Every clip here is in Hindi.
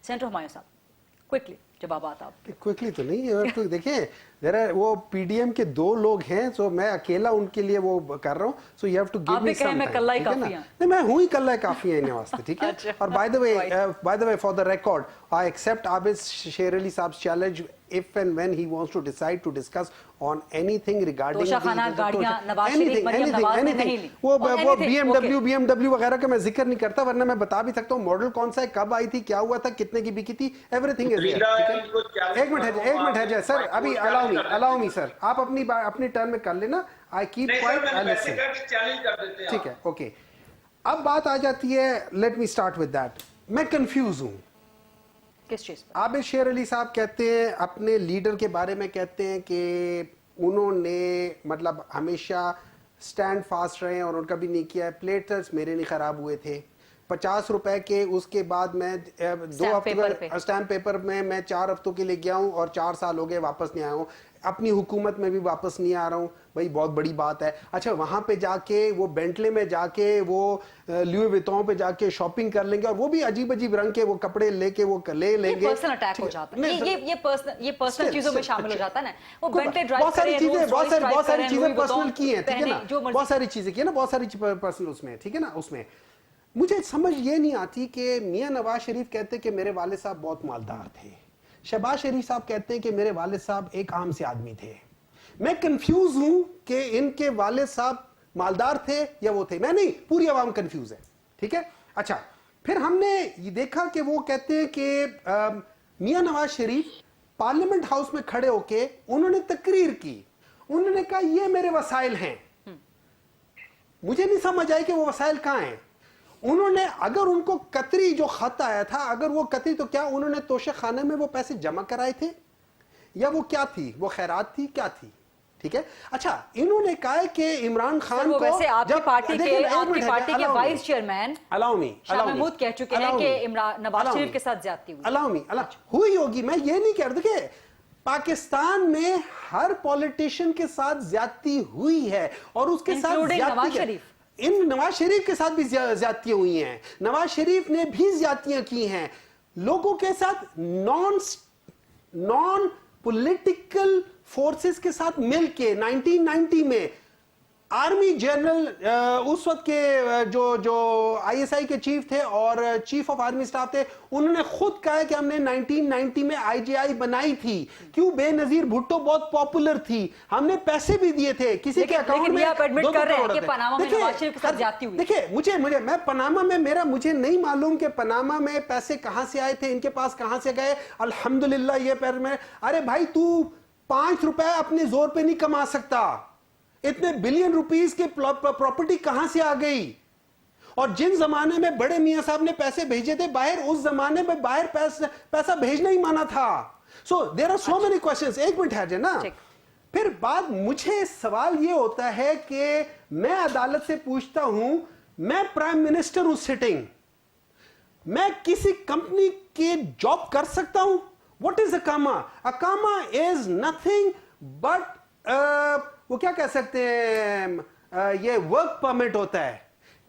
सेनेटर हुमायूं साहब, क्विकली जवाब आता आप। क्विकली तो नहीं है तो देखिए वो पीडीएम के 2 लोग हैं, सो मैं अकेला उनके लिए वो कर रहा हूँ, so you have to give me some time, ठीक है ना? नहीं, मैं हूँ ही कल्ला काफी है इन वास्ते, ठीक है? और by the way for the record, I accept Abid Sher Ali sahab challenge if and when he wants to decide to discuss on anything regarding वो BMW वगैरह का मैं जिक्र नहीं करता, वरना मैं बता भी सकता हूँ मॉडल कौन सा है, कब आई थी, क्या हुआ था, कितने की बिकी थी, एवरीथिंग इज देयर। एक मिनट है सर, अभी अलाउ मी सर, आप अपनी टर्न में कर लेना, I keep quiet, I listen, ठीक है? ओके, अब बात आ जाती है, let me start with that. मैं कंफ्यूज हूँ किस चीज पर? आबिद शेर अली साहब कहते हैं, अपने लीडर के बारे में कहते हैं कि उन्होंने मतलब हमेशा स्टैंड फास्ट रहे और उनका भी नहीं किया है, प्लेटर्स मेरे नहीं खराब हुए थे, 50 रुपए के, उसके बाद मैं 2 हफ्ते स्टैम्प पेपर में मैं 4 हफ्तों के लिए गया हूँ और 4 साल हो गए वापस नहीं आया हूँ, अपनी हुकूमत में भी वापस नहीं आ रहा हूँ, भाई बहुत बड़ी बात है। अच्छा, वहां पे जाके वो बेंटले में जाके वो लुई विटॉन पे जाके शॉपिंग कर लेंगे और वो भी अजीब अजीब रंग के वो कपड़े लेके वो ले लेंगे, पर्सनल अटैक हो जाता है, ये पर्सनल चीजों में शामिल हो जाता है ना, वो बेंटले ड्राइव बहुत सारी चीजें पर्सनल की हैं, ठीक है ना? बहुत सारी चीजें की है ना, बहुत सारी पर्सनल उसमें, ठीक है ना? उसमें मुझे समझ ये नहीं आती कि मियां नवाज शरीफ कहते कि मेरे वालिद साहब बहुत मालदार थे, शहबाज शरीफ साहब कहते हैं कि मेरे वालिद साहब एक आम से आदमी थे। मैं कंफ्यूज हूं कि इनके वालिद साहब मालदार थे या वो थे, मैं नहीं, पूरी आवाम कंफ्यूज है, ठीक है? अच्छा, फिर हमने ये देखा कि वो कहते हैं कि मियां नवाज शरीफ पार्लियामेंट हाउस में खड़े होके उन्होंने तकरीर की, उन्होंने कहा ये मेरे वसाइल हैं। मुझे नहीं समझ आई कि वो वसाइल कहां हैं। उन्होंने, अगर उनको कतरी जो खत आया था, अगर वो कतरी, तो क्या उन्होंने तोशे खाने में वो पैसे जमा कराए थे या वो क्या थी, वो खैरात थी, क्या थी? ठीक है। अच्छा, इन्होंने कहा कि इमरान खान को, वैसे आपकी पार्टी के वाइस चेयरमैन शाह महमूद कह चुके हैं कि इमरान नवाज शरीफ के साथ ज्यादती हुई होगी। मैं ये नहीं कह रहा, देखिए पाकिस्तान में हर पॉलिटिशियन के साथ ज्यादती हुई है और उसके साथ नवाज शरीफ के साथ भी ज्यादतियां हुई हैं, नवाज शरीफ ने भी ज्यादतियां की हैं लोगों के साथ, नॉन पॉलिटिकल फोर्सेस के साथ मिलके। 1990 में आर्मी जनरल उस वक्त के जो आईएसआई के चीफ थे और चीफ ऑफ आर्मी स्टाफ थे, उन्होंने खुद कहा है कि हमने 1990 में आईजीआई बनाई थी। क्यों? बेनजीर भुट्टो बहुत पॉपुलर थी, हमने पैसे भी दिए थे किसी के अकाउंट में। आप एडमिट कर रहे हैं कि पनामा में नवाज शरीफ के साथ ज्यादती हुई। देखिए मैं पनामा में मुझे नहीं मालूम कि पनामा में पैसे कहां से आए थे, इनके पास कहां से गए। अल्हम्दुलिल्लाह ये पैर में, अरे भाई तू 5 रुपए अपने जोर पे नहीं कमा सकता, इतने बिलियन रुपीस की प्रॉपर्टी कहां से आ गई? और जिन जमाने में बड़े मियां साहब ने पैसे भेजे थे बाहर, उस जमाने में बाहर पैसा भेजना ही माना था। So there are so many questions. एक मिनट है ना, फिर बाद मुझे सवाल ये होता है कि मैं अदालत से पूछता हूं, मैं प्राइम मिनिस्टर हूं सिटिंग, मैं किसी कंपनी की जॉब कर सकता हूं? व्हाट इज अकामा? अकामा इज नथिंग बट वो क्या कह सकते हैं, ये वर्क परमिट होता है।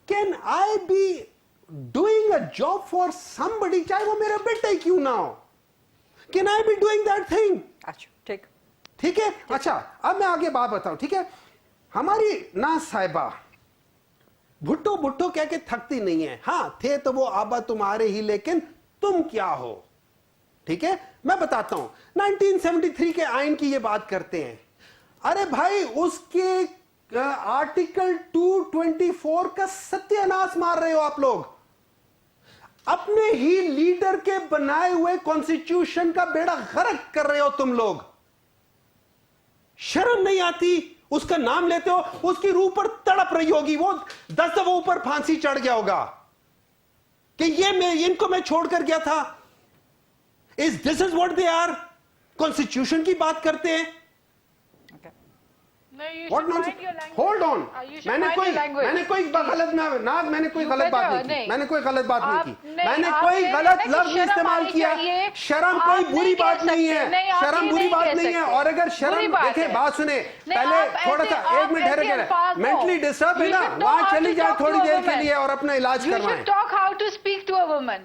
Can I be doing a job for somebody, चाहे वो मेरा बेटा ही क्यों ना हो? Can I be doing that thing? अच्छा, ठीक है। अच्छा, अब मैं आगे बात बताऊं, ठीक है? हमारी ना साहिबा भुट्टो कह के थकती नहीं है। हाँ थे तो वो आबा तुम्हारे ही, लेकिन तुम क्या हो? ठीक है, मैं बताता हूं। 1973 के आइन की ये बात करते हैं। अरे भाई, उसके आर्टिकल 224 का सत्यानाश मार रहे हो आप लोग। अपने ही लीडर के बनाए हुए कॉन्स्टिट्यूशन का बेड़ा गर्क कर रहे हो तुम लोग। शर्म नहीं आती? उसका नाम लेते हो, उसकी रूह पर तड़प रही होगी, वो 10 दफा ऊपर फांसी चढ़ गया होगा कि इनको मैं छोड़कर गया था। This is what they are. Constitution की बात करते हैं। What nonsense? Hold on. मैंने कोई गलत मैंने कोई गलत बात नहीं की। मैंने कोई गलत बात नहीं की। मैंने कोई गलत लफ्ज इस्तेमाल किया। शर्म कोई बुरी बात नहीं है। शर्म बुरी बात नहीं है। और अगर शर्म, देखे बात सुने, पहले थोड़ा सा 1 मिनट ठहर के, मेंटली डिस्टर्ब है ना, वहां चली जाए थोड़ी देर के लिए और अपना इलाज करवाएं। to speak to a woman.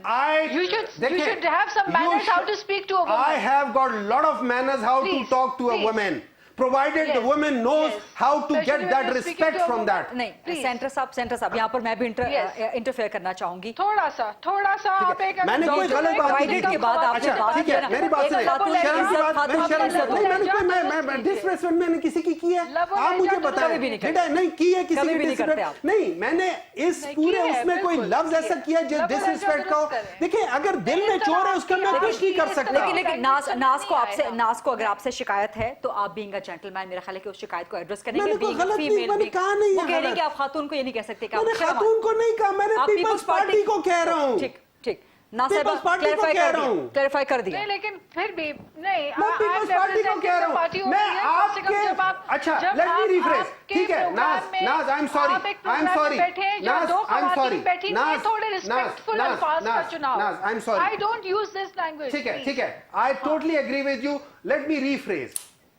You should देखिए, have some manners how to speak to a woman. I have got a lot of manners how to Please, talk to a please. woman, provided the Yes, woman knows yes. how to Especially get when that you're speaking respect to a from woman. that. नहीं, सेंटर साहब यहाँ पर मैं भी Yes. इंटरफेयर करना चाहूंगी। थोड़ा सा आप एक मैंने कोई गलत बात नहीं Divided की। के बाद आपने अच्छा, बात ठीक किया है, ना, मेरी बात एक सुनिए। खातून की शर्म की इज्जत, बात- खातून मैं की शर्म- इज्जत नहीं, मैंने कोई- लव मैं डिसरेस्पेक्ट मैंने किसी की की है? लव और आप मुझे इज्जत बताएं। कभी भी नहीं बेटा, नहीं की है किसी कभी की भी नहीं करते डिसरेस्पेक्ट? आप। नहीं, मैंने इस नहीं, पूरे की है, उसमें कोई बिल्कुल, लफ्ज की ऐसा है। किया जो लव और डिसरेस्पेक्ट इज्जत का हो। दुरुस्त करें। देखिए, अगर दिल में इस चोर है तरह उसका मैं की कुछ नहीं कर इस सकता। तरह लेकिन की नाज को अगर आपसे शिकायत है तो आप बीइंग अ जेंटलमैन मेरा ख्याल है कि उस शिकायत को एड्रेस करेंगे। मैंने कोई being a गलत नहीं- female, मैंने being- कहा नहीं है वो कह रही है गलत। कि आप खातून को ये नहीं कह सकते कि आप मैंने शर्म आ- खातून को नहीं कहा, मैंने आप पीपल्स पार्टी को कह रहा हूँ। ठीक ठीक ना People's Party को कह रहा हूँ। क्लैरिफाई कर दिया। नहीं, लेकिन फिर भी नहीं, मैं पीपल्स पार्टी को कह रहा हूँ। मैं आपके अच्छा लेट मी रिफ्रेश। ठीक है, नाज I am sorry, I am sorry, नाज आई एम सॉरी, नाज थोड़े रिस्पेक्टफुल अल्फाज का चुनाव। नाज I am sorry. I don't use this language. ठीक है, I totally agree with you. Let me refresh.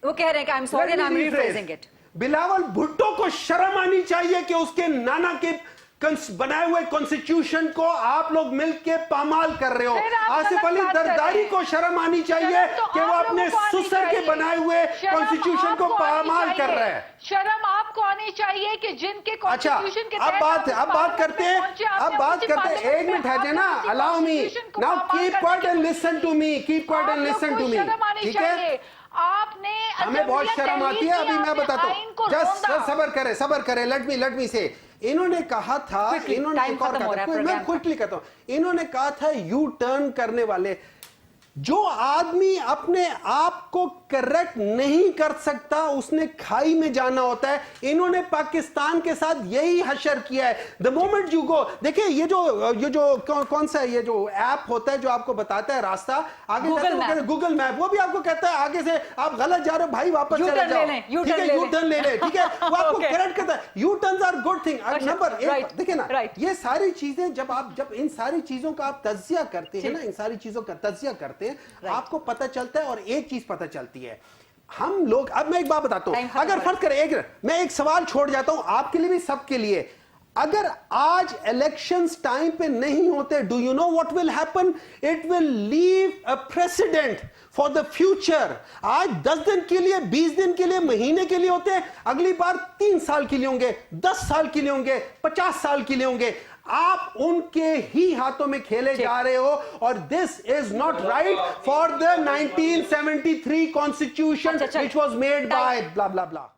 वो कह रहे हैं कि I am sorry and I am rephrasing it. Bilawal Bhutto को शर्म आनी चाहिए कि उसके नाना के बनाए हुए कॉन्स्टिट्यूशन को आप लोग मिलके पामाल कर रहे हो। फिर आप आसिफ गलत अली बात कर रहे दरदारी हैं। को शर्म आनी चाहिए शर्म तो कि वो आप अपने लोगों को आनी सुसर के चाहिए। बनाए हुए शर्म कॉन्स्टिट्यूशन को आपको आनी पामाल कर चाहिए। रहे हैं। शर्म आपको आनी चाहिए कि जिनके अच्छा, कॉन्स्टिट्यूशन के अब तहत बात आप करते हैं, पहुंचे, अब आपने बात उसी करते हैं। पार्लियामेंट एक मिनट में है आपने ना, उसी अलाउ मी कॉन्स्टिट्यूशन को नाउ पामाल कीप करने क्वाइट एंड की- listen to me, keep quiet and आप लिसन लोग टू को मी। शर्म आनी ठीक है, चाहिए। आपने हमें बहुत शर्म आती है। अभी मैं बताता हूँ, जस्ट सबर करे। लेट मी से इन्होंने कहा था, Quickly, इन्होंने time एक और खत्म हो कहा रहा था, है मैं program क्विकली कहता हूं, इन्होंने कहा था यू टर्न करने वाले जो आदमी अपने आप को करेक्ट नहीं कर सकता उसने खाई में जाना होता है। इन्होंने पाकिस्तान के साथ यही हशर किया है। द मोमेंट यू गो, देखिए ये जो कौन सा ये जो ऐप होता है जो आपको बताता है रास्ता आगे, गूगल मैप, वो भी आपको कहता है आगे से आप गलत जा रहे हो भाई, वापस चले जाओ। ठीक है, यू टर्न ले ले। ठीक है, वो आपको करेक्ट करता है। U turns are good thing. Number एक देखिए ना, ये सारी चीजें जब इन सारी चीजों का आप तज्जिया करते हैं ना, इन सारी चीजों का तज्जिया करते हैं, आपको पता चलता है। और एक चीज पता चलती है, हम लोग, अब मैं एक बात बताता हूं, अगर फर्ज करें मैं एक सवाल छोड़ जाता हूं आपके लिए भी सबके लिए, अगर आज इलेक्शंस टाइम पे नहीं होते, do you know what will happen? It will leave a president for the future. आज 10 दिन के लिए, 20 दिन के लिए, महीने के लिए होते हैं, अगली बार 3 साल के लिए होंगे, 10 साल के लिए होंगे, 50 साल के लिए होंगे। आप उनके ही हाथों में खेले जा रहे हो और this is not right for the 1973 constitution which was made by blah blah blah.